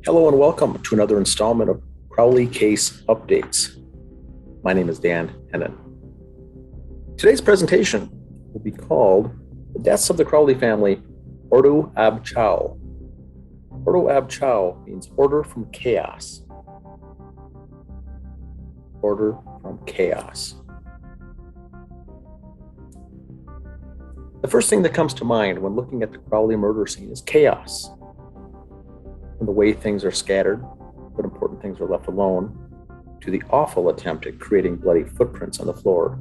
Hello and welcome to another installment of Crowley Case Updates. My name is Dan Hennon. Today's presentation will be called The Deaths of the Crowley Family, Ordo ab Chao. Ordo ab Chao means order from chaos. Order from chaos. The first thing that comes to mind when looking at the Crowley murder scene is chaos. From the way things are scattered, but important things are left alone, to the awful attempt at creating bloody footprints on the floor,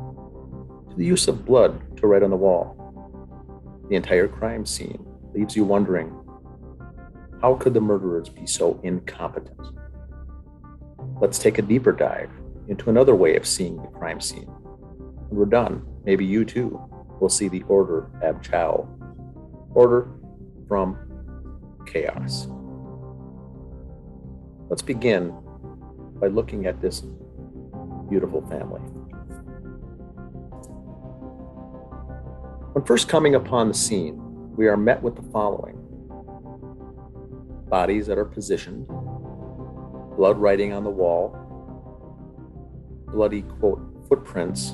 to the use of blood to write on the wall. The entire crime scene leaves you wondering, how could the murderers be so incompetent? Let's take a deeper dive into another way of seeing the crime scene. When we're done, maybe you too will see the order ab Chao, order from chaos. Let's begin by looking at this beautiful family. When first coming upon the scene, we are met with the following: bodies that are positioned, blood writing on the wall, bloody, quote, footprints,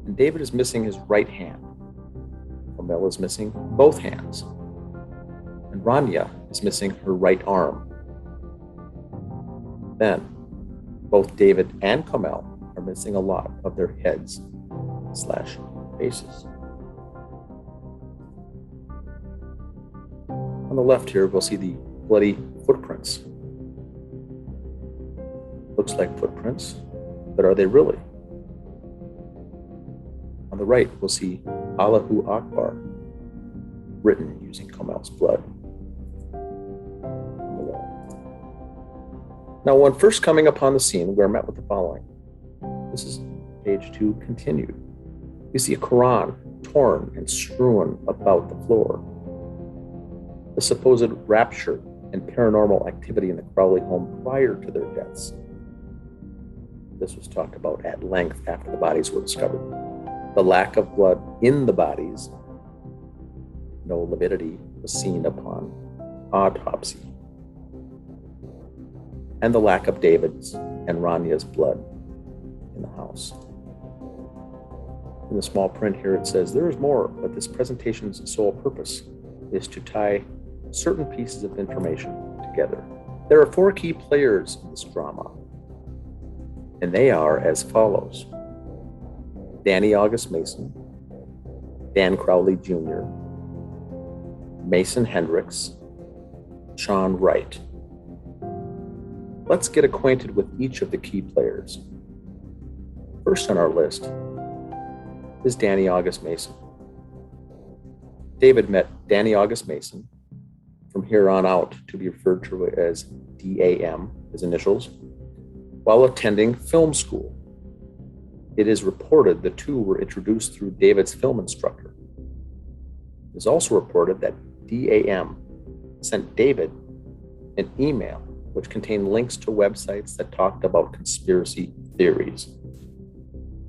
and David is missing his right hand. Camille is missing both hands, and Rania is missing her right arm. Then, both David and Camille are missing a lot of their heads / faces. On the left here, we'll see the bloody footprints. Looks like footprints, but are they really? On the right, we'll see Allahu Akbar written using Camille's blood. Now, when first coming upon the scene, we are met with the following. This is page 2 continued. You see a Quran torn and strewn about the floor. The supposed rapture and paranormal activity in the Crowley home prior to their deaths. This was talked about at length after the bodies were discovered. The lack of blood in the bodies, no lividity was seen upon autopsy, and the lack of David's and Rania's blood in the house. In the small print here, it says, there is more, but this presentation's sole purpose is to tie certain pieces of information together. There are 4 key players in this drama, and they are as follows: Danny August Mason, Dan Crowley Jr., Mason Hendricks, Sean Wright. Let's get acquainted with each of the key players. First on our list is Danny August Mason. David met Danny August Mason, from here on out to be referred to as DAM, his initials, while attending film school. It is reported the two were introduced through David's film instructor. It is also reported that DAM sent David an email which contained links to websites that talked about conspiracy theories.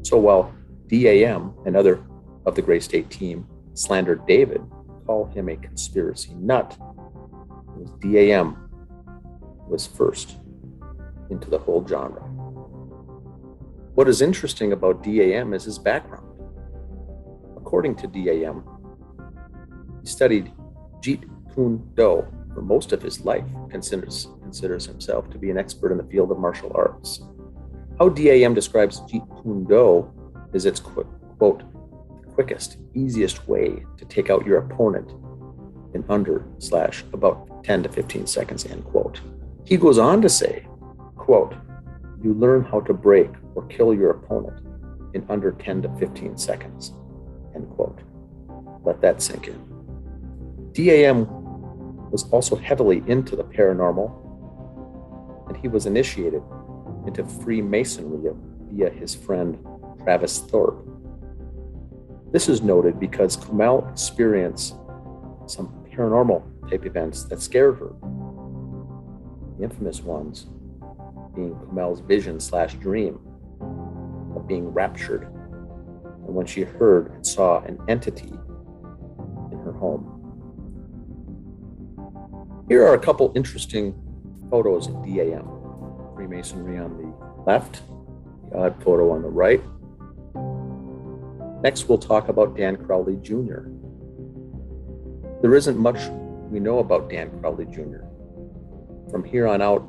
So while DAM and other of the Gray State team slandered David, call him a conspiracy nut, DAM was first into the whole genre. What is interesting about DAM is his background. According to DAM, he studied Jeet Kune Do for most of his life, considers himself to be an expert in the field of martial arts. How DAM describes Jeet Kune Do is its, quote, the quickest, easiest way to take out your opponent in under / about 10 to 15 seconds, end quote. He goes on to say, quote, you learn how to break or kill your opponent in under 10 to 15 seconds, end quote. Let that sink in. DAM was also heavily into the paranormal, and he was initiated into Freemasonry via his friend Travis Thorpe. This is noted because Camille experienced some paranormal type events that scared her. The infamous ones being Camille's vision / dream of being raptured, and when she heard and saw an entity in her home. Here are a couple interesting photos of DAM. Freemasonry on the left, the odd photo on the right. Next, we'll talk about Dan Crowley Jr. There isn't much we know about Dan Crowley Jr. From here on out,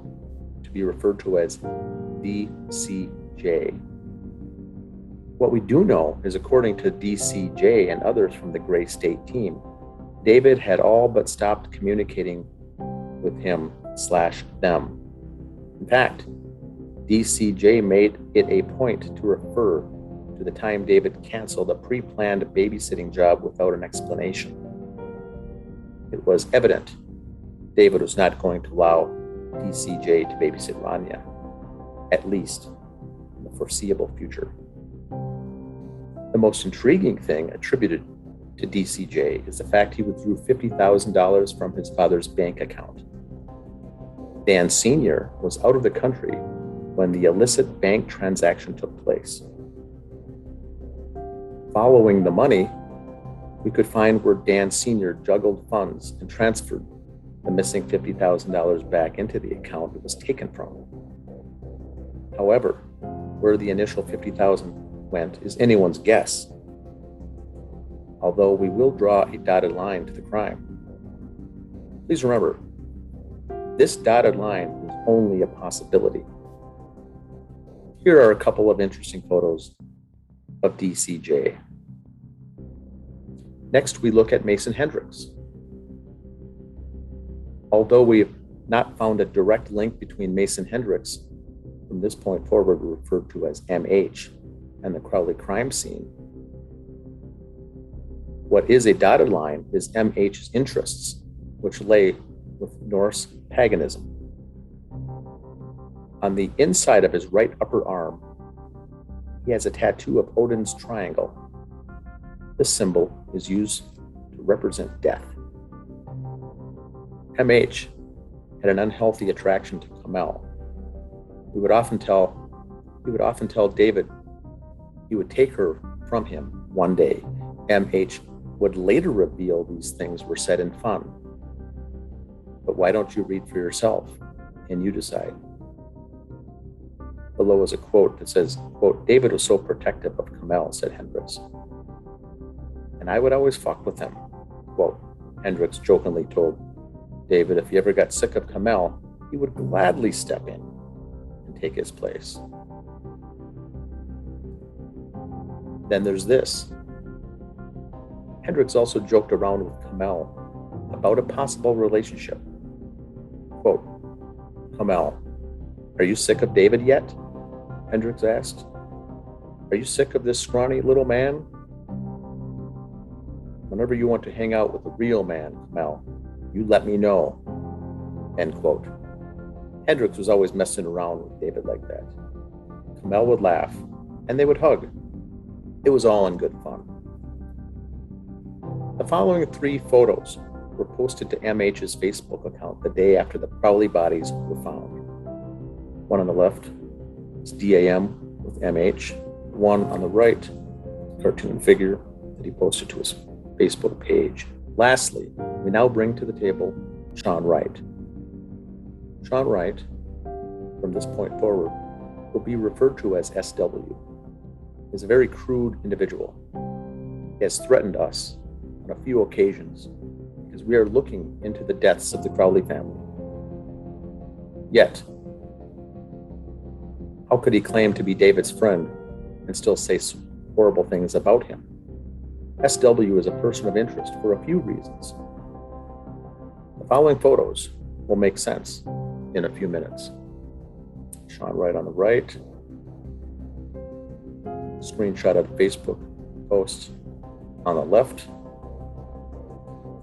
to be referred to as DCJ. What we do know is, according to DCJ and others from the Gray State team, David had all but stopped communicating with him/them. In fact, DCJ made it a point to refer to the time David canceled a pre-planned babysitting job without an explanation. It was evident David was not going to allow DCJ to babysit Rania, at least in the foreseeable future. The most intriguing thing attributed to DCJ is the fact he withdrew $50,000 from his father's bank account. Dan Sr. was out of the country when the illicit bank transaction took place. Following the money, we could find where Dan Sr. juggled funds and transferred the missing $50,000 back into the account it was taken from. However, where the initial $50,000 went is anyone's guess, although we will draw a dotted line to the crime. Please remember, this dotted line is only a possibility. Here are a couple of interesting photos of DCJ. Next, we look at Mason Hendricks. Although we have not found a direct link between Mason Hendricks, from this point forward referred to as MH, and the Crowley crime scene, what is a dotted line is MH's interests, which lay with Norse paganism. On the inside of his right upper arm, he has a tattoo of Odin's triangle. This symbol is used to represent death. MH had an unhealthy attraction to Kamel. He would often tell David he would take her from him one day. MH would later reveal these things were said in fun. But why don't you read for yourself and you decide? Below is a quote that says, quote, "David was so protective of Kamel," said Hendricks. "And I would always fuck with him," quote. Hendricks jokingly told David if he ever got sick of Kamel, he would gladly step in and take his place. Then there's this. Hendricks also joked around with Kamel about a possible relationship. Quote, "Kamel, are you sick of David yet?" Hendricks asked. "Are you sick of this scrawny little man? Whenever you want to hang out with a real man, Kamel, you let me know." End quote. Hendricks was always messing around with David like that. Kamel would laugh, and they would hug. It was all in good fun. The following 3 photos were posted to MH's Facebook account the day after the Crowley bodies were found. One on the left is DAM with MH. One on the right, cartoon figure that he posted to his Facebook page. Lastly, we now bring to the table Sean Wright. Sean Wright, from this point forward, will be referred to as SW. He is a very crude individual. He has threatened us on a few occasions because we are looking into the deaths of the Crowley family. Yet, how could he claim to be David's friend and still say horrible things about him? SW is a person of interest for a few reasons. The following photos will make sense in a few minutes. Sean Wright on the right, screenshot of the Facebook post on the left,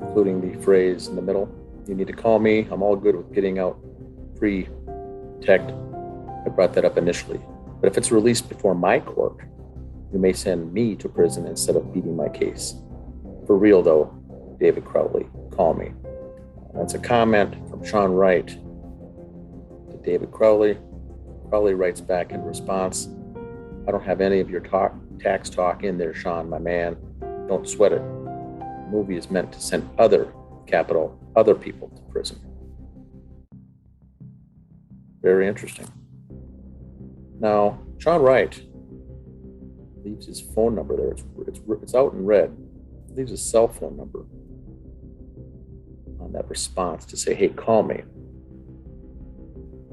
including the phrase in the middle, "You need to call me, I'm all good with getting out free tech." I brought that up initially, but if it's released before my court, you may send me to prison instead of beating my case. For real though, David Crowley, call me. That's a comment from Sean Wright to David Crowley. Crowley writes back in response, "I don't have any of your tax talk in there, Sean, my man. Don't sweat it. The movie is meant to send other people to prison." Very interesting. Now, John Wright leaves his phone number there. It's out in red. Leaves his cell phone number on that response to say, hey, call me.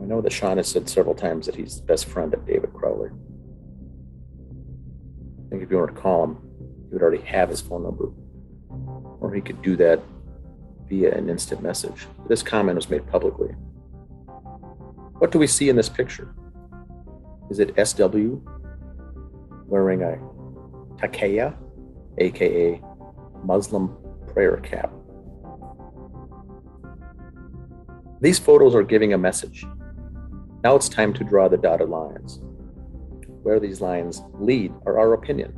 I know that Sean has said several times that he's the best friend of David Crowley. I think if you were to call him, he would already have his phone number, or he could do that via an instant message. This comment was made publicly. What do we see in this picture? Is it SW wearing a takeya, aka Muslim prayer cap? These photos are giving a message. Now it's time to draw the dotted lines. Where these lines lead are our opinion.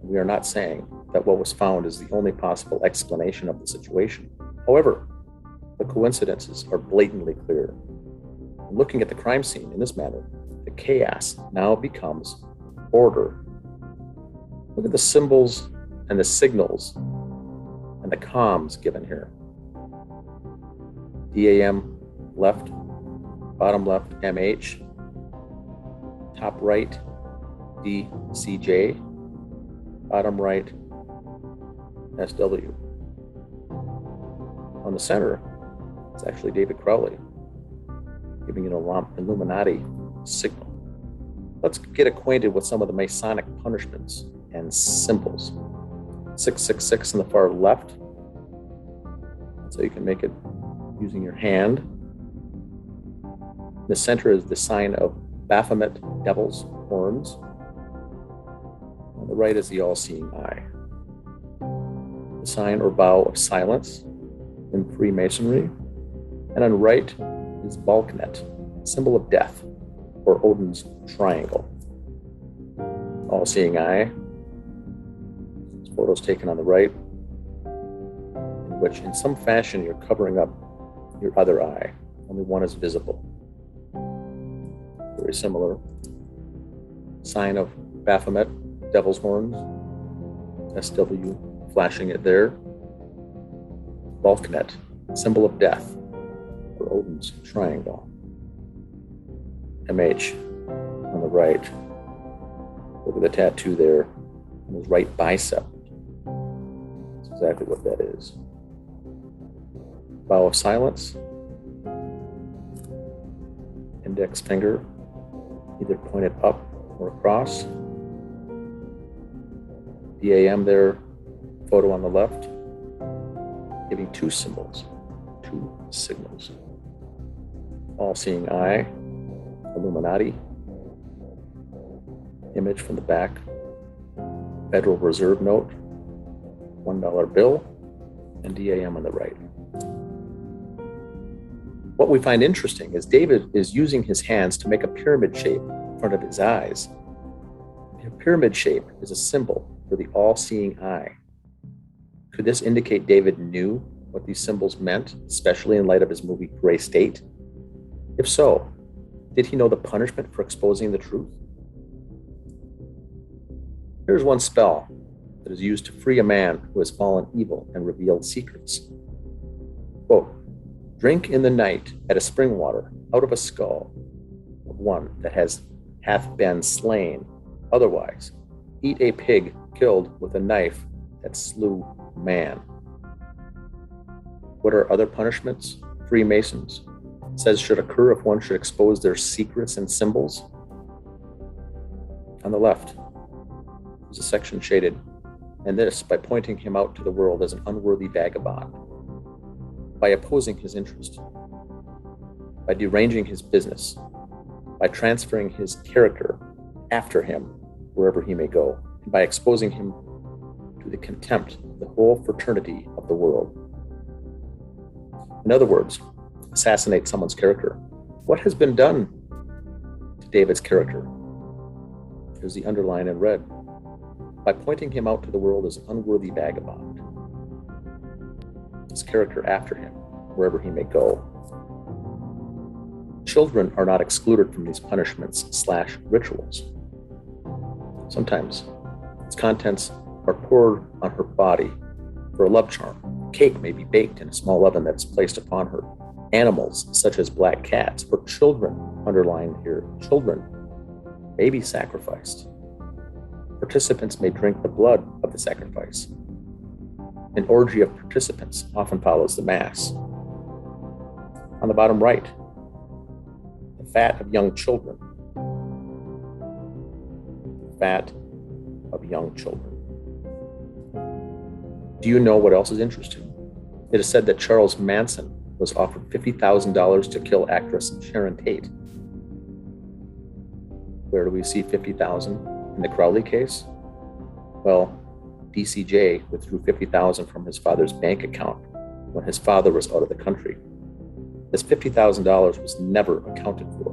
We are not saying that what was found is the only possible explanation of the situation. However, the coincidences are blatantly clear. Looking at the crime scene in this manner, the chaos now becomes order. Look at the symbols and the signals and the comms given here. DAM left, bottom left MH, top right DCJ, bottom right SW. On the center, it's actually David Crowley giving an Illuminati signal. Let's get acquainted with some of the Masonic punishments and symbols. 666 in the far left, so you can make it using your hand. The center is the sign of Baphomet devil's horns. On the right is the all-seeing eye. The sign or vow of silence in Freemasonry. And on the right is Balknet, symbol of death, or Odin's triangle. All-seeing eye. This photo is taken on the right, in which in some fashion you're covering up your other eye. Only one is visible. Very similar. Sign of Baphomet, devil's horns, SW flashing it there. Balknet, symbol of death, or Odin's triangle. MH on the right. Look at the tattoo there on his right bicep. That's exactly what that is. Vow of silence. Index finger either pointed up or across. DAM there, photo on the left, giving two symbols, two signals. All-seeing eye, Illuminati, image from the back, Federal Reserve note, $1 bill, and DAM on the right. What we find interesting is David is using his hands to make a pyramid shape in front of his eyes. The pyramid shape is a symbol for the all-seeing eye. Could this indicate David knew what these symbols meant, especially in light of his movie Gray State? If so, did he know the punishment for exposing the truth? Here's one spell that is used to free a man who has fallen evil and revealed secrets. Quote, drink in the night at a spring water out of a skull of one that hath been slain. Otherwise, eat a pig killed with a knife that slew man. What are other punishments Freemasons says should occur if one should expose their secrets and symbols? On the left is a section shaded, and this by pointing him out to the world as an unworthy vagabond, by opposing his interest, by deranging his business, by transferring his character after him wherever he may go, and by exposing him to the contempt of the whole fraternity of the world. In other words, assassinate someone's character. What has been done to David's character? There's the underline in red. By pointing him out to the world as an unworthy vagabond, his character after him, wherever he may go. Children are not excluded from these punishments/rituals. Sometimes its contents are poured on her body for a love charm. Cake may be baked in a small oven that is placed upon her. Animals such as black cats or children, underlined here, children, may be sacrificed. Participants may drink the blood of the sacrifice. An orgy of participants often follows the mass. On the bottom right, the fat of young children. Fat of young children. Do you know what else is interesting? It is said that Charles Manson was offered $50,000 to kill actress Sharon Tate. Where do we see $50,000 in the Crowley case? Well, DCJ withdrew $50,000 from his father's bank account when his father was out of the country. This $50,000 was never accounted for,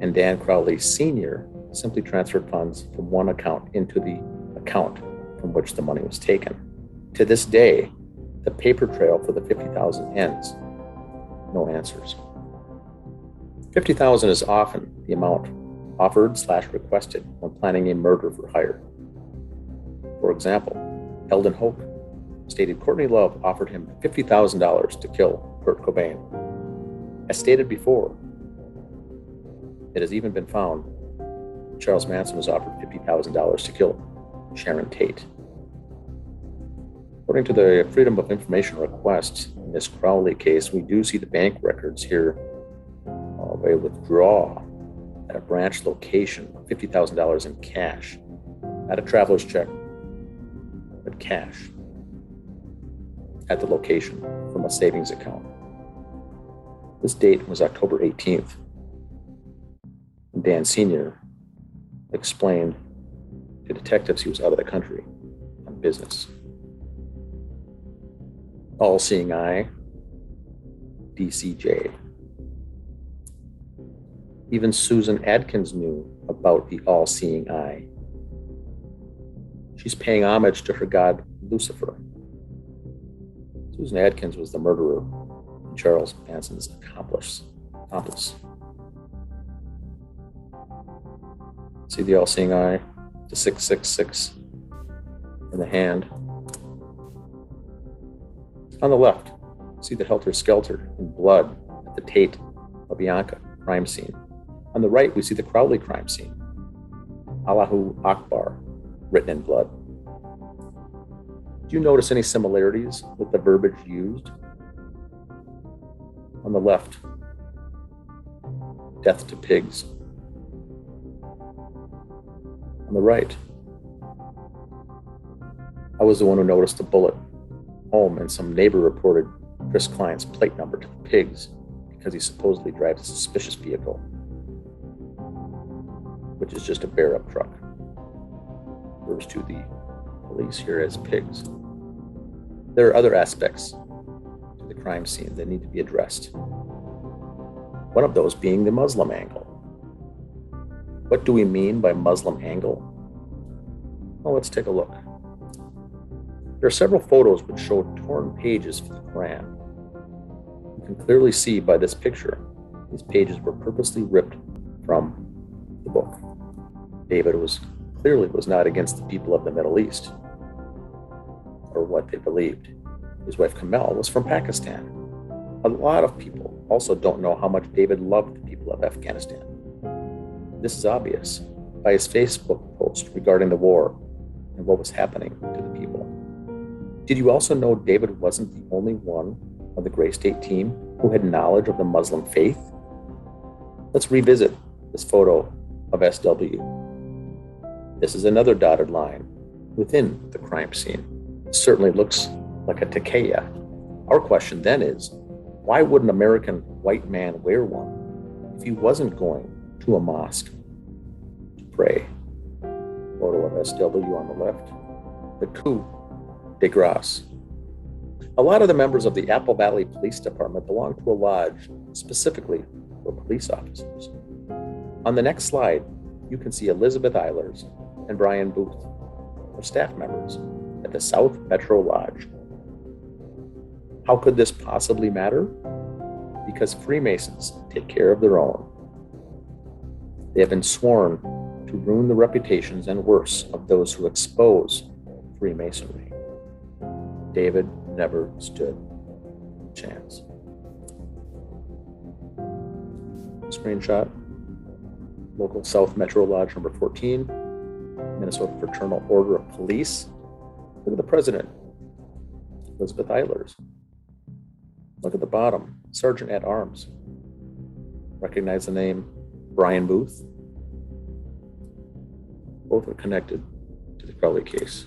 and Dan Crowley Sr. simply transferred funds from one account into the account from which the money was taken. To this day, the paper trail for the $50,000 ends. No answers. $50,000 is often the amount offered/requested when planning a murder for hire. For example, Eldon Hoke stated Courtney Love offered him $50,000 to kill Kurt Cobain. As stated before, it has even been found Charles Manson was offered $50,000 to kill Sharon Tate. According to the Freedom of Information request in this Crowley case, we do see the bank records here of a withdrawal at a branch location of $50,000 in cash, not a traveler's check, but cash at the location from a savings account. This date was October 18th. Dan Sr. explained to detectives he was out of the country on business. All-seeing eye, DCJ. Even Susan Adkins knew about the all-seeing eye. She's paying homage to her god, Lucifer. Susan Adkins was the murderer and Charles Manson's accomplice. See the all-seeing eye, the 666 in the hand. On the left, see the helter-skelter in blood at the Tate LaBianca crime scene. On the right, we see the Crowley crime scene. Allahu Akbar, written in blood. Do you notice any similarities with the verbiage used? On the left, death to pigs. On the right, I was the one who noticed the bullet home, and some neighbor reported Chris Klein's plate number to the pigs because he supposedly drives a suspicious vehicle, which is just a bear-up truck. Refers to the police here as pigs. There are other aspects to the crime scene that need to be addressed. One of those being the Muslim angle. What do we mean by Muslim angle? Well, let's take a look. There are several photos which show torn pages from the Quran. You can clearly see by this picture, these pages were purposely ripped from the book. David was not against the people of the Middle East or what they believed. His wife Kamel was from Pakistan. A lot of people also don't know how much David loved the people of Afghanistan. This is obvious by his Facebook post regarding the war and what was happening to the people. Did you also know David wasn't the only one of the Gray State team who had knowledge of the Muslim faith? Let's revisit this photo of SW. This is another dotted line within the crime scene. It certainly looks like a takeya. Our question then is, why would an American white man wear one if he wasn't going to a mosque to pray? Photo of SW on the left. The coup de grace. A lot of the members of the Apple Valley Police Department belong to a lodge specifically for police officers. On the next slide, you can see Elizabeth Eilers and Brian Booth, or staff members at the South Metro Lodge. How could this possibly matter? Because Freemasons take care of their own. They have been sworn to ruin the reputations and worse of those who expose Freemasonry. David never stood a chance. screenshot. Local South Metro Lodge number 14, Minnesota Fraternal Order of Police. Look at the president, Elizabeth Eilers. Look at the bottom, Sergeant at Arms. Recognize the name Brian Booth? Both are connected to the Crowley case.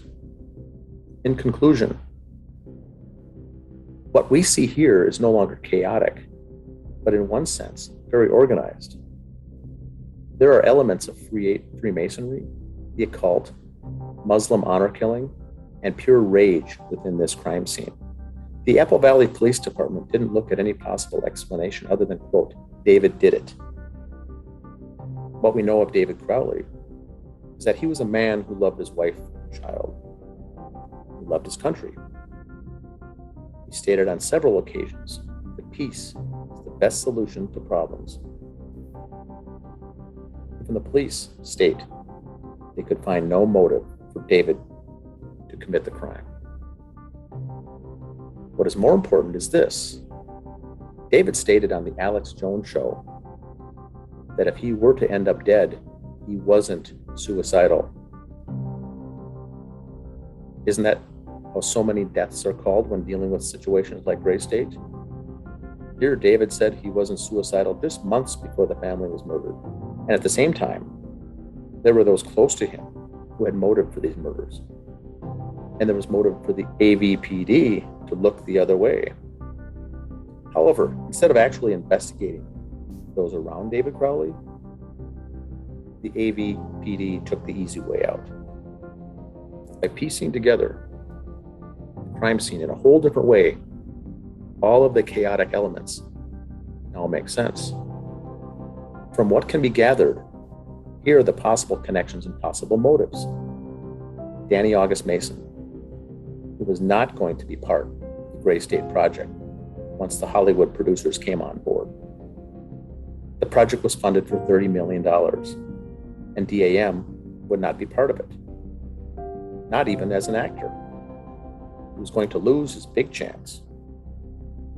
In conclusion, what we see here is no longer chaotic, but in one sense, very organized. There are elements of Freemasonry, the occult, Muslim honor killing, and pure rage within this crime scene. The Apple Valley Police Department didn't look at any possible explanation other than, quote, David did it. What we know of David Crowley is that he was a man who loved his wife and child, who loved his country. He stated on several occasions that peace is the best solution to problems. Even the police state they could find no motive for David to commit the crime. What is more important is this. David stated on the Alex Jones show that if he were to end up dead, he wasn't suicidal. Isn't that how so many deaths are called when dealing with situations like Gray State? Here, David said he wasn't suicidal just months before the family was murdered. And at the same time, there were those close to him who had motive for these murders. And there was motive for the AVPD to look the other way. However, instead of actually investigating those around David Crowley, the AVPD took the easy way out. By piecing together the crime scene in a whole different way, all of the chaotic elements now make sense. From what can be gathered, here are the possible connections and possible motives. Danny August Mason, who was not going to be part of the Gray State Project once the Hollywood producers came on board. The project was funded for $30 million, and DAM would not be part of it, not even as an actor. He was going to lose his big chance.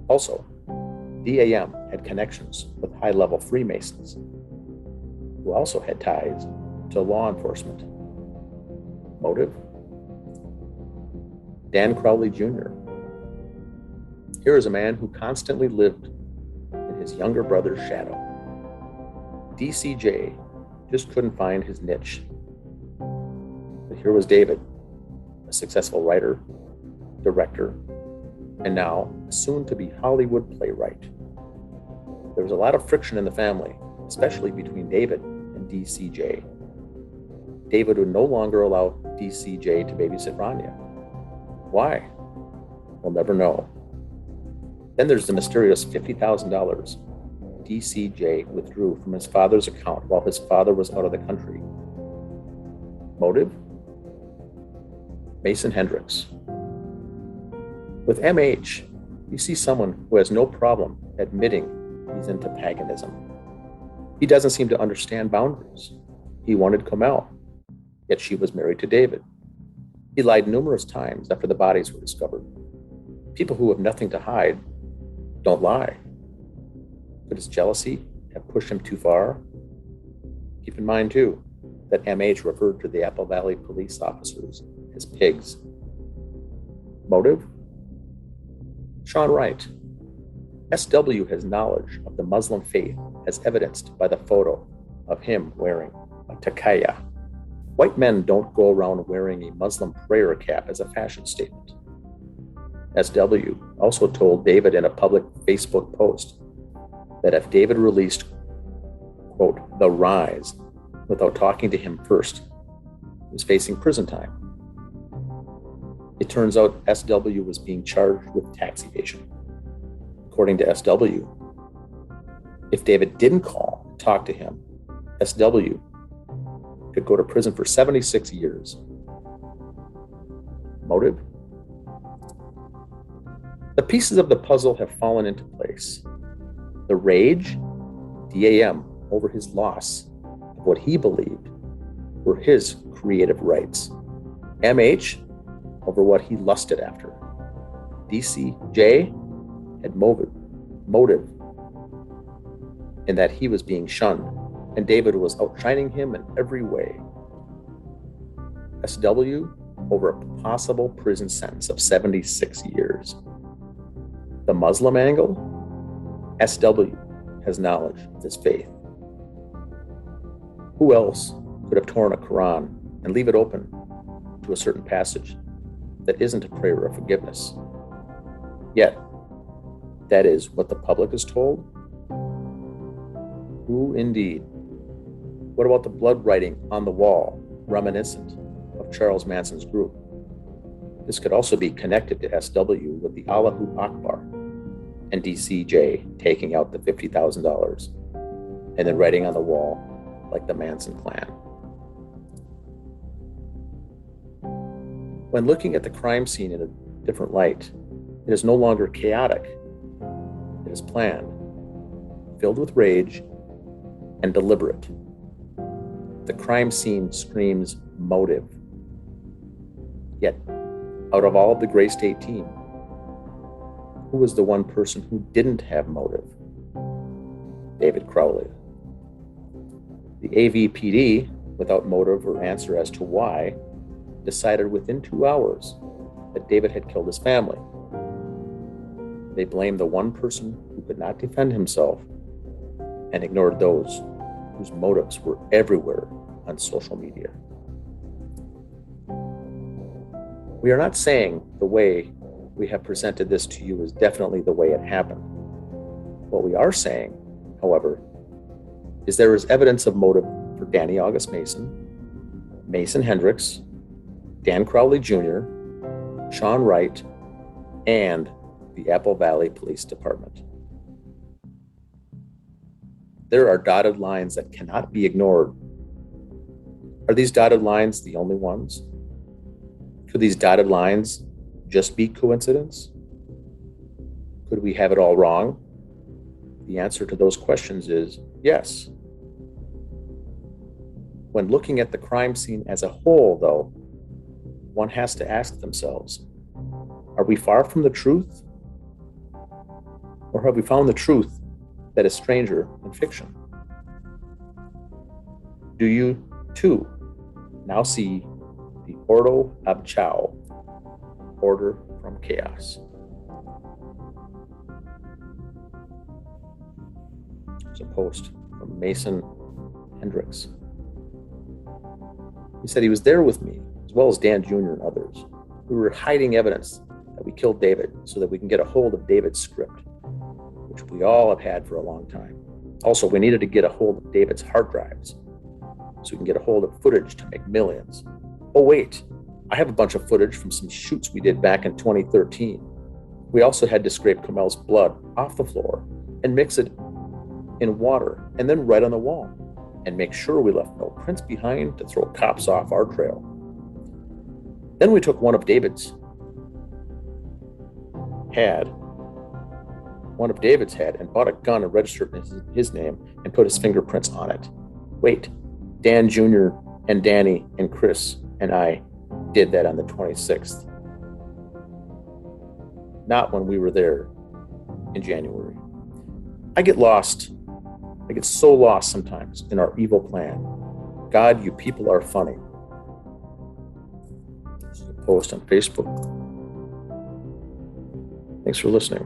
Also, DAM had connections with high-level Freemasons, who also had ties to law enforcement. Motive? Dan Crowley Jr. Here is a man who constantly lived in his younger brother's shadow. DCJ just couldn't find his niche. But here was David, a successful writer, director, and now a soon-to-be Hollywood playwright. There was a lot of friction in the family, especially between David and DCJ. David would no longer allow DCJ to babysit Rania. Why? We'll never know. Then there's the mysterious $50,000 DCJ withdrew from his father's account while his father was out of the country. Motive? Mason Hendricks. With MH, you see someone who has no problem admitting he's into paganism. He doesn't seem to understand boundaries. He wanted Kamel, yet she was married to David. He lied numerous times after the bodies were discovered. People who have nothing to hide don't lie. Could his jealousy have pushed him too far? Keep in mind, too, that MH referred to the Apple Valley police officers as pigs. Motive? Sean Wright. SW has knowledge of the Muslim faith as evidenced by the photo of him wearing a takaya. White men don't go around wearing a Muslim prayer cap as a fashion statement. SW also told David in a public Facebook post that if David released, quote, The Rise, without talking to him first, he was facing prison time. It turns out SW was being charged with tax evasion. According to SW, if David didn't call and talk to him, SW could go to prison for 76 years. Motive? The pieces of the puzzle have fallen into place. The rage, DAM, over his loss of what he believed were his creative rights. MH, over what he lusted after. DCJ had motive. in that he was being shunned, and David was outshining him in every way. SW over a possible prison sentence of 76 years. The Muslim angle? SW has knowledge of his faith. Who else could have torn a Quran and leave it open to a certain passage that isn't a prayer of forgiveness? Yet, that is what the public is told? Who indeed? What about the blood writing on the wall, reminiscent of Charles Manson's group? This could also be connected to SW with the Allahu Akbar and DCJ taking out the $50,000 and then writing on the wall like the Manson clan. When looking at the crime scene in a different light, it is no longer chaotic. It is planned, filled with rage, and deliberate. The crime scene screams motive. Yet, out of all of the Gray State team, who was the one person who didn't have motive? David Crowley. The AVPD, without motive or answer as to why, decided within 2 hours that David had killed his family. They blamed the one person who could not defend himself and ignored those whose motives were everywhere on social media. We are not saying the way we have presented this to you is definitely the way it happened. What we are saying, however, is there is evidence of motive for Danny August Mason, Mason Hendricks, Dan Crowley Jr., Sean Wright, and the Apple Valley Police Department. There are dotted lines that cannot be ignored. Are these dotted lines the only ones? Could these dotted lines just be coincidence? Could we have it all wrong? The answer to those questions is yes. When looking at the crime scene as a whole, though, one has to ask themselves, are we far from the truth? Or have we found the truth that is stranger than fiction? Do you, too, now see the Ordo of Chao, order from chaos? It's a post from Mason Hendricks. He said he was there with me, as well as Dan Jr. and others. We were hiding evidence that we killed David so that we can get a hold of David's script, which we all have had for a long time. Also, we needed to get a hold of David's hard drives so we can get a hold of footage to make millions. Oh, wait, I have a bunch of footage from some shoots we did back in 2013. We also had to scrape Kamel's blood off the floor and mix it in water and then write on the wall and make sure we left no prints behind to throw cops off our trail. Then we took one of David's had and bought a gun and registered his name and put his fingerprints on it. Wait, Dan Jr. and Danny and Chris and I did that on the 26th. Not when we were there in January. I get lost. I get so lost sometimes in our evil plan. God, you people are funny. This is a post on Facebook. Thanks for listening.